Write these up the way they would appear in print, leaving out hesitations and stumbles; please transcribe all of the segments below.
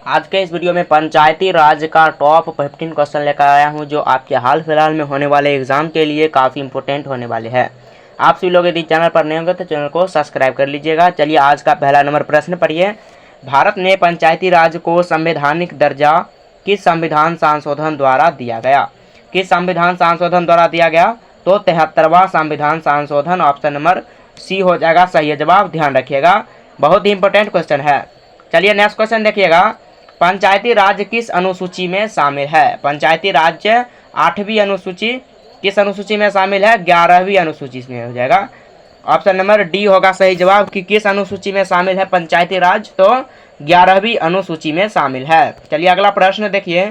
आज के इस वीडियो में पंचायती राज का टॉप 15 क्वेश्चन लेकर आया हूं, जो आपके हाल फिलहाल में होने वाले एग्जाम के लिए काफ़ी इंपॉर्टेंट होने वाले हैं। आप सभी लोग यदि चैनल पर नए होंगे तो चैनल को सब्सक्राइब कर लीजिएगा। चलिए आज का पहला नंबर प्रश्न पढ़िए। भारत ने पंचायती राज को संवैधानिक दर्जा किस संविधान संशोधन द्वारा दिया गया? किस संविधान संशोधन द्वारा दिया गया? तो 73वां संविधान संशोधन, ऑप्शन नंबर सी हो जाएगा सही जवाब। ध्यान रखिएगा, बहुत ही इंपॉर्टेंट क्वेश्चन है। चलिए नेक्स्ट क्वेश्चन देखिएगा। पंचायती राज किस अनुसूची में शामिल है? पंचायती राज्य 8वीं अनुसूची किस अनुसूची में शामिल है? 11वीं अनुसूची में हो जाएगा। ऑप्शन नंबर डी होगा सही जवाब कि किस अनुसूची में शामिल है पंचायती राज? तो 11वीं अनुसूची में शामिल है। चलिए अगला प्रश्न देखिए।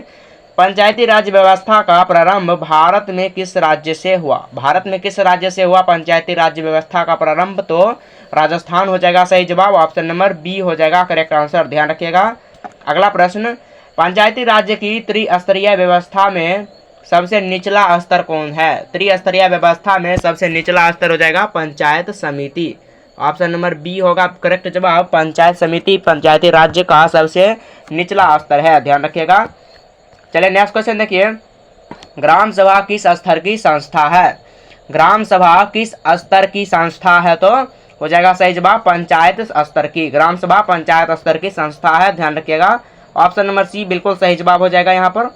पंचायती राज व्यवस्था का प्रारंभ भारत में किस राज्य से हुआ? भारत में किस राज्य से हुआ पंचायती राज व्यवस्था का प्रारंभ? तो राजस्थान हो जाएगा सही जवाब। ऑप्शन नंबर बी हो जाएगा करेक्ट आंसर। ध्यान रखिएगा। अगला प्रश्न, पंचायती राज्य की त्रिस्तरीय व्यवस्था में सबसे निचला स्तर कौन है? त्रिस्तरीय व्यवस्था में सबसे निचला स्तर हो जाएगा पंचायत समिति। ऑप्शन नंबर बी होगा करेक्ट जवाब। पंचायत समिति पंचायती राज्य का सबसे निचला स्तर है। ध्यान रखिएगा। चलिए नेक्स्ट क्वेश्चन देखिए। ग्राम सभा किस स्तर की संस्था है? ग्राम सभा किस स्तर की संस्था है? तो हो जाएगा सही जवाब पंचायत स्तर की। ग्राम सभा पंचायत स्तर की संस्था है। ध्यान रखिएगा। ऑप्शन नंबर सी बिल्कुल सही जवाब हो जाएगा यहाँ पर।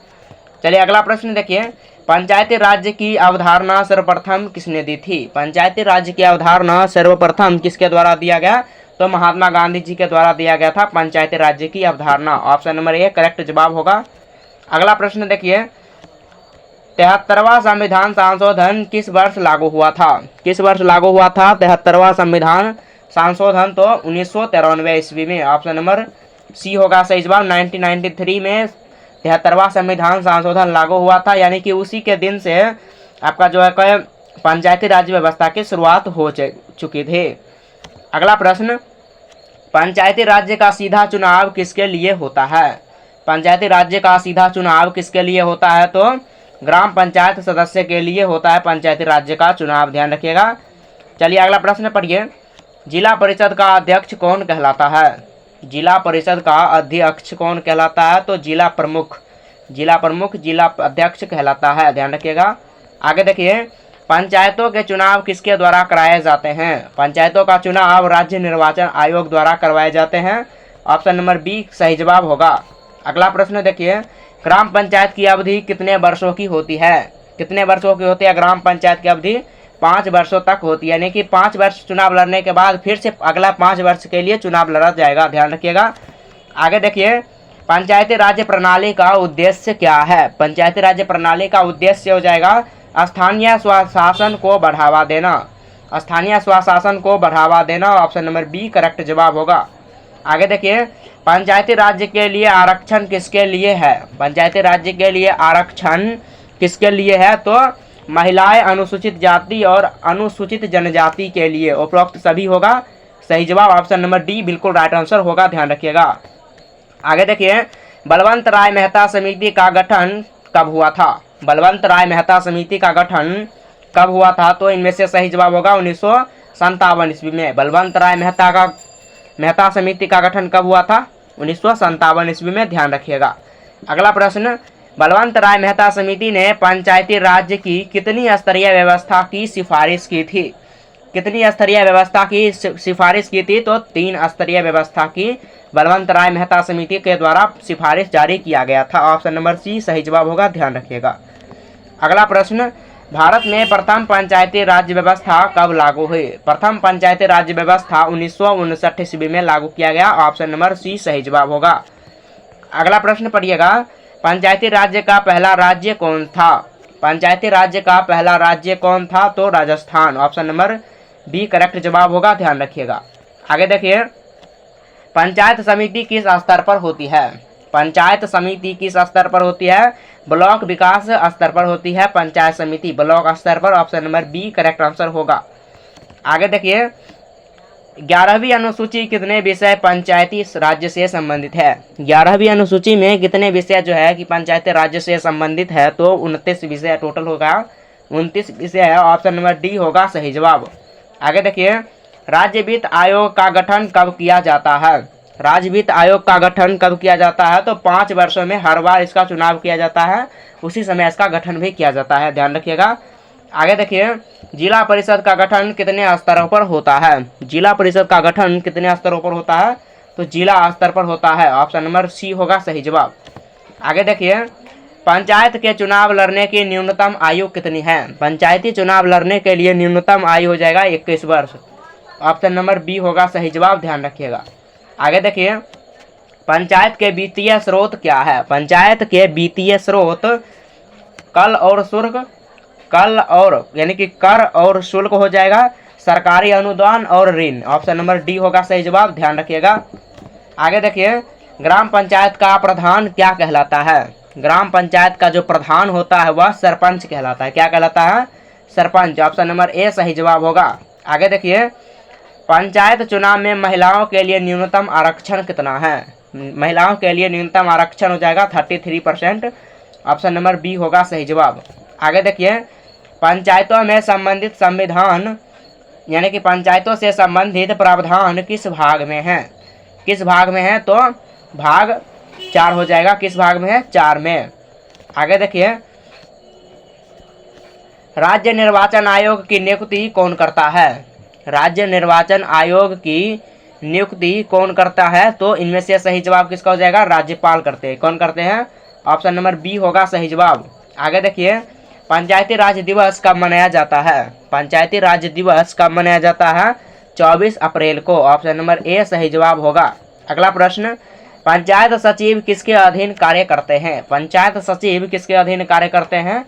चलिए अगला प्रश्न देखिए। पंचायती राज्य की अवधारणा सर्वप्रथम किसने दी थी? पंचायती राज्य की अवधारणा सर्वप्रथम किसके द्वारा दिया गया? तो महात्मा गांधी जी के द्वारा दिया गया था पंचायती राज्य की अवधारणा। ऑप्शन नंबर ए करेक्ट जवाब होगा। अगला प्रश्न देखिए। 73वां संविधान संशोधन किस वर्ष लागू हुआ था? किस वर्ष लागू हुआ था 73वां संविधान संशोधन? तो 1993 ईस्वी में। ऑप्शन नंबर सी होगा सही जवाब। 1993 में 73वां संविधान संशोधन लागू हुआ था, यानी कि उसी के दिन से आपका जो है पंचायती राज व्यवस्था की शुरुआत हो चुकी थी। अगला प्रश्न, पंचायती राज्य का सीधा चुनाव किसके लिए होता है? पंचायती राज्य का सीधा चुनाव किसके लिए होता है? तो ग्राम पंचायत सदस्य के लिए होता है पंचायती राज्य का चुनाव। ध्यान रखिएगा। चलिए अगला प्रश्न पढ़िए। जिला परिषद का अध्यक्ष कौन कहलाता है? जिला परिषद का अध्यक्ष कौन कहलाता है? तो जिला प्रमुख जिला अध्यक्ष कहलाता है। ध्यान रखिएगा। आगे देखिए। पंचायतों के चुनाव किसके द्वारा कराए जाते हैं? पंचायतों का चुनाव राज्य निर्वाचन आयोग द्वारा करवाए जाते हैं। ऑप्शन नंबर बी सही जवाब होगा। अगला प्रश्न देखिए। ग्राम पंचायत की अवधि कितने वर्षों की होती है? कितने वर्षों की होती है ग्राम पंचायत की अवधि? 5 वर्षों तक होती है, यानी कि 5 वर्ष चुनाव लड़ने के बाद फिर से अगला 5 वर्ष के लिए चुनाव लड़ा जाएगा। ध्यान रखिएगा। आगे देखिए। पंचायती राज्य प्रणाली का उद्देश्य क्या है? पंचायती राज्य प्रणाली का उद्देश्य हो जाएगा स्थानीय स्वशासन को बढ़ावा देना। स्थानीय स्वशासन को बढ़ावा देना। ऑप्शन नंबर बी करेक्ट जवाब होगा। आगे देखिए। पंचायती राज्य के लिए आरक्षण किसके लिए है? पंचायती राज्य के लिए आरक्षण किसके लिए है? तो महिलाएं, अनुसूचित जाति और अनुसूचित जनजाति के लिए। उपरोक्त सभी होगा सही जवाब। ऑप्शन नंबर डी बिल्कुल राइट आंसर होगा। ध्यान रखिएगा। आगे देखिए। बलवंत राय मेहता समिति का गठन कब हुआ था? बलवंत राय मेहता समिति का गठन कब हुआ था? तो इनमें से सही जवाब होगा 1957 ईस्वी में। बलवंत राय मेहता समिति का गठन कब हुआ था? 1957 ईस्वी में। ध्यान रखिएगा। अगला प्रश्न, बलवंत राय मेहता समिति ने पंचायती राज्य की कितनी स्तरीय व्यवस्था की सिफारिश की थी? कितनी स्तरीय व्यवस्था की सिफारिश की थी? तो 3 स्तरीय व्यवस्था की बलवंत राय मेहता समिति के द्वारा सिफारिश जारी किया गया था। ऑप्शन नंबर सी सही जवाब होगा। ध्यान रखिएगा। अगला प्रश्न, भारत में प्रथम पंचायती राज व्यवस्था कब लागू हुई? प्रथम पंचायती राज व्यवस्था 1959 ईस्वी में लागू किया गया। ऑप्शन नंबर सी सही जवाब होगा। अगला प्रश्न पढ़िएगा। पंचायती राज्य का पहला राज्य कौन था? पंचायती राज्य का पहला राज्य कौन था? तो Rajasthan. Option number B correct जवाब होगा। ध्यान रखिएगा। आगे देखिए। पंचायत समिति किस स्तर पर होती है? पंचायत समिति किस स्तर पर होती है? ब्लॉक विकास स्तर पर होती है पंचायत समिति, ब्लॉक स्तर पर। Option number B correct answer होगा। आगे देखिए। 11वीं अनुसूची कितने विषय पंचायती राज्य से संबंधित है? 11वीं अनुसूची में कितने विषय जो है कि पंचायती राज्य से संबंधित है? तो 29 विषय टोटल होगा। 29 विषय है। ऑप्शन नंबर डी होगा सही जवाब। आगे देखिए। राज्य वित्त आयोग का गठन कब किया जाता है? राज्य वित्त आयोग का गठन कब किया जाता है? तो 5 वर्षों में हर बार इसका चुनाव किया जाता है, उसी समय इसका गठन भी किया जाता है, ध्यान रखिएगा। आगे देखिए, जिला परिषद का गठन कितने स्तरों पर होता है? जिला परिषद का गठन कितने स्तरों पर होता है? तो जिला स्तर पर होता है, ऑप्शन नंबर सी होगा सही जवाब। आगे देखिए, पंचायत के चुनाव लड़ने की न्यूनतम आयु कितनी है? पंचायती चुनाव लड़ने के लिए न्यूनतम आयु हो जाएगा 21 वर्ष, ऑप्शन नंबर बी होगा सही जवाब, ध्यान रखिएगा। आगे देखिए, पंचायत के वित्तीय स्रोत क्या है? पंचायत के वित्तीय स्रोत कल और शुल्क, कल और यानी कि कर और शुल्क हो जाएगा, सरकारी अनुदान और ऋण, ऑप्शन नंबर डी होगा सही जवाब, ध्यान रखिएगा। आगे देखिए, ग्राम पंचायत का प्रधान क्या कहलाता है? ग्राम पंचायत का जो प्रधान होता है वह सरपंच कहलाता है, क्या कहलाता है? सरपंच, ऑप्शन नंबर ए सही जवाब होगा। आगे देखिए, पंचायत चुनाव में महिलाओं के लिए न्यूनतम आरक्षण कितना है? महिलाओं के लिए न्यूनतम आरक्षण हो जाएगा 33%, ऑप्शन नंबर बी होगा सही जवाब। आगे देखिए, पंचायतों में संबंधित संविधान यानी कि पंचायतों से संबंधित प्रावधान किस भाग में है? किस भाग में है? तो भाग 4 हो जाएगा, किस भाग में है? 4 में। आगे देखिए, राज्य निर्वाचन आयोग की नियुक्ति कौन करता है? राज्य निर्वाचन आयोग की नियुक्ति कौन करता है? तो इनमें से सही जवाब किसका हो जाएगा? राज्यपाल करते हैं। कौन करते हैं? ऑप्शन नंबर बी होगा सही जवाब। आगे देखिए, पंचायती राज दिवस कब मनाया जाता है? पंचायती राज दिवस कब मनाया जाता है? 24 अप्रैल को, ऑप्शन नंबर ए सही जवाब होगा। अगला प्रश्न, पंचायत सचिव किसके अधीन कार्य करते हैं? पंचायत सचिव किसके अधीन कार्य करते हैं?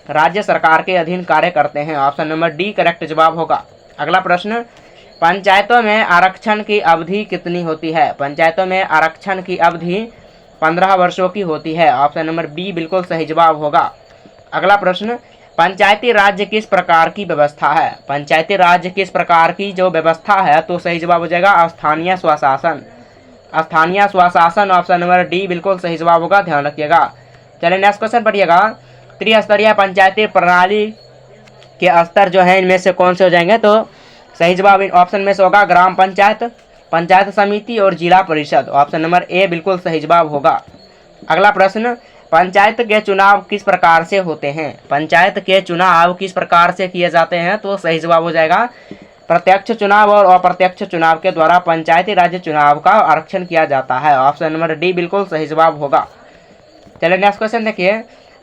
राज्य सरकार के अधीन कार्य करते हैं, ऑप्शन नंबर डी करेक्ट जवाब होगा। अगला प्रश्न, पंचायतों में आरक्षण की अवधि कितनी होती है? पंचायतों में आरक्षण की अवधि 15 वर्षों की होती है, ऑप्शन नंबर बी बिल्कुल सही जवाब होगा। अगला प्रश्न, पंचायती राज्य किस प्रकार की व्यवस्था है? पंचायती राज्य किस प्रकार की जो व्यवस्था है? तो सही जवाब हो जाएगा स्थानीय स्वशासन, स्थानीय स्वशासन, ऑप्शन नंबर डी बिल्कुल सही जवाब होगा, ध्यान रखिएगा। चलिए नेक्स्ट क्वेश्चन पढ़िएगा। त्रिस्तरीय पंचायती प्रणाली के स्तर जो है इनमें से कौन से हो जाएंगे? तो सही जवाब इन ऑप्शन में से होगा ग्राम पंचायत, पंचायत समिति और जिला परिषद, ऑप्शन नंबर ए बिल्कुल सही जवाब होगा। अगला प्रश्न, पंचायत के चुनाव किस प्रकार से होते हैं? पंचायत के चुनाव किस प्रकार से किए जाते हैं? तो सही जवाब हो जाएगा प्रत्यक्ष चुनाव और अप्रत्यक्ष चुनाव के द्वारा पंचायती राज्य चुनाव का आरक्षण किया जाता है, ऑप्शन नंबर डी बिल्कुल सही जवाब होगा। चलिए नेक्स्ट क्वेश्चन देखिए,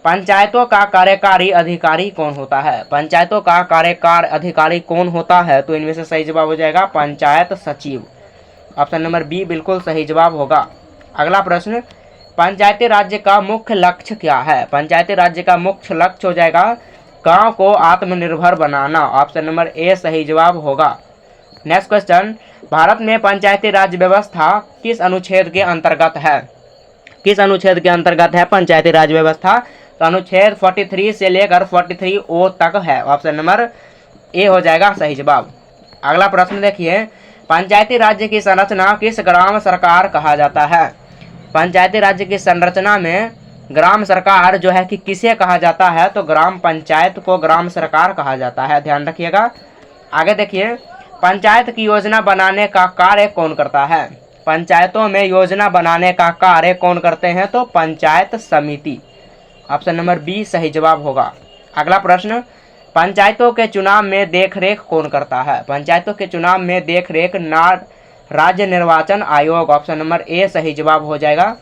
पंचायतों का कार्यकारी अधिकारी कौन होता है? पंचायतों का कार्यकारी अधिकारी कौन होता है? तो इनमें से सही जवाब हो जाएगा पंचायत सचिव, ऑप्शन नंबर बी बिल्कुल सही जवाब होगा। अगला प्रश्न, पंचायती राज्य का मुख्य लक्ष्य क्या है? पंचायती राज्य का मुख्य लक्ष्य हो जाएगा गांव को आत्मनिर्भर बनाना, ऑप्शन नंबर ए सही जवाब होगा। नेक्स्ट क्वेश्चन, भारत में पंचायती राज व्यवस्था किस अनुच्छेद के अंतर्गत है? किस अनुच्छेद के अंतर्गत है पंचायती राज व्यवस्था? तो अनुच्छेद 43 से लेकर 43O तक है, ऑप्शन नंबर ए हो जाएगा सही जवाब। अगला प्रश्न देखिए, पंचायती राज्य की संरचना किस ग्राम सरकार कहा जाता है? पंचायती राज्य की संरचना में ग्राम सरकार जो है कि किसे कहा जाता है? तो ग्राम पंचायत को ग्राम सरकार कहा जाता है, ध्यान रखिएगा। आगे देखिए, पंचायत की योजना बनाने का कार्य कौन करता है? पंचायतों में योजना बनाने का कार्य कौन करते हैं? तो पंचायत समिति, ऑप्शन नंबर बी सही जवाब होगा। अगला प्रश्न, पंचायतों के चुनाव में देखरेख कौन करता है? पंचायतों के चुनाव में देखरेख राज्य निर्वाचन आयोग, ऑप्शन नंबर ए सही जवाब हो जाएगा।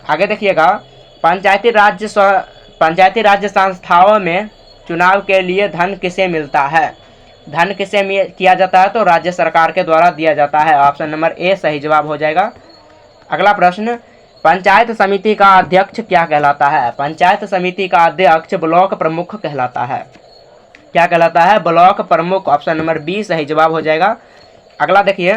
आगे देखिएगा, पंचायती राज्य संस्थाओं में चुनाव के लिए धन किसे मिलता है? धन किसे किया जाता है? तो राज्य सरकार के द्वारा दिया जाता है, ऑप्शन नंबर ए सही जवाब हो जाएगा। अगला प्रश्न, पंचायत समिति का अध्यक्ष क्या कहलाता है? पंचायत समिति का अध्यक्ष ब्लॉक प्रमुख कहलाता है, क्या कहलाता है? ब्लॉक प्रमुख, ऑप्शन नंबर बी सही जवाब हो जाएगा। अगला देखिए,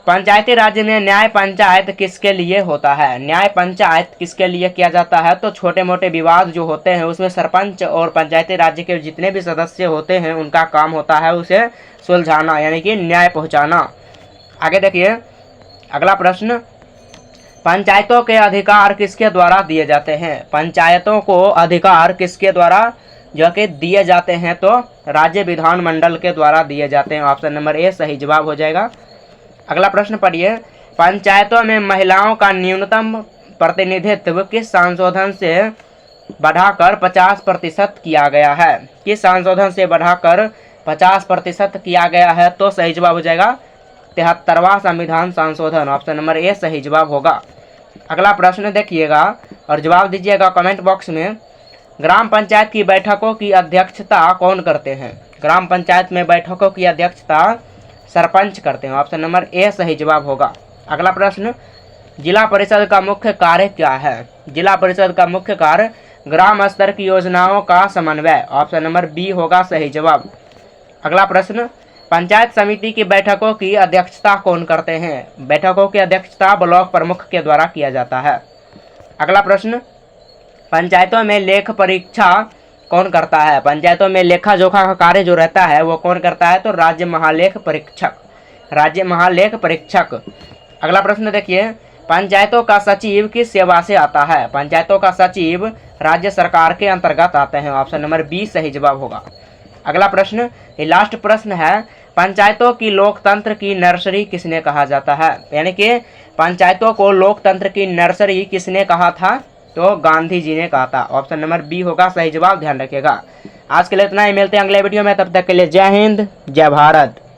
पंचायती राज्य में न्याय पंचायत किसके लिए होता है? न्याय पंचायत किसके लिए किया जाता है? तो छोटे मोटे विवाद जो होते हैं उसमें सरपंच और पंचायती राज्य के जितने भी सदस्य होते हैं उनका काम होता है उसे सुलझाना यानी कि न्याय पहुंचाना। आगे देखिए, अगला प्रश्न, पंचायतों के अधिकार किसके द्वारा दिए जाते हैं? पंचायतों को अधिकार किसके द्वारा जो कि दिए जाते हैं? तो राज्य विधानमंडल के द्वारा दिए जाते हैं, ऑप्शन नंबर ए सही जवाब हो जाएगा। अगला प्रश्न पढ़िए, पंचायतों में महिलाओं का न्यूनतम प्रतिनिधित्व किस संशोधन से बढ़ाकर 50% किया गया है? किस संशोधन से बढ़ाकर 50% किया गया है? तो सही जवाब हो जाएगा 73वां संविधान संशोधन, ऑप्शन नंबर ए सही जवाब होगा। अगला प्रश्न देखिएगा और जवाब दीजिएगा कमेंट बॉक्स में। ग्राम पंचायत की बैठकों की अध्यक्षता कौन करते हैं? ग्राम पंचायत में बैठकों की अध्यक्षता सरपंच करते हैं, ऑप्शन नंबर ए सही जवाब होगा। अगला प्रश्न, जिला परिषद का मुख्य कार्य क्या है? जिला परिषद का मुख्य कार्य ग्राम स्तर की योजनाओं का समन्वय, ऑप्शन नंबर बी होगा सही जवाब। अगला प्रश्न, पंचायत समिति की बैठकों की अध्यक्षता कौन करते हैं? बैठकों की अध्यक्षता ब्लॉक प्रमुख के द्वारा किया जाता है। अगला प्रश्न, पंचायतों में लेख परीक्षा कौन करता है? पंचायतों में लेखा जोखा का कार्य जो रहता है वो कौन करता है? तो राज्य महालेख परीक्षक, राज्य महालेख परीक्षक। अगला प्रश्न देखिए, पंचायतों का सचिव किस सेवा से आता है? पंचायतों का सचिव राज्य सरकार के अंतर्गत आते हैं, ऑप्शन नंबर बी सही जवाब होगा। अगला प्रश्न, ये लास्ट प्रश्न है, पंचायतों की लोकतंत्र की नर्सरी किसने कहा जाता है? यानी कि पंचायतों को लोकतंत्र की नर्सरी किसने कहा था? तो गांधी जी ने कहा था, ऑप्शन नंबर बी होगा सही जवाब, ध्यान रखिएगा। आज के लिए इतना ही, मिलते हैं अगले वीडियो में, तब तक के लिए जय हिंद जय भारत।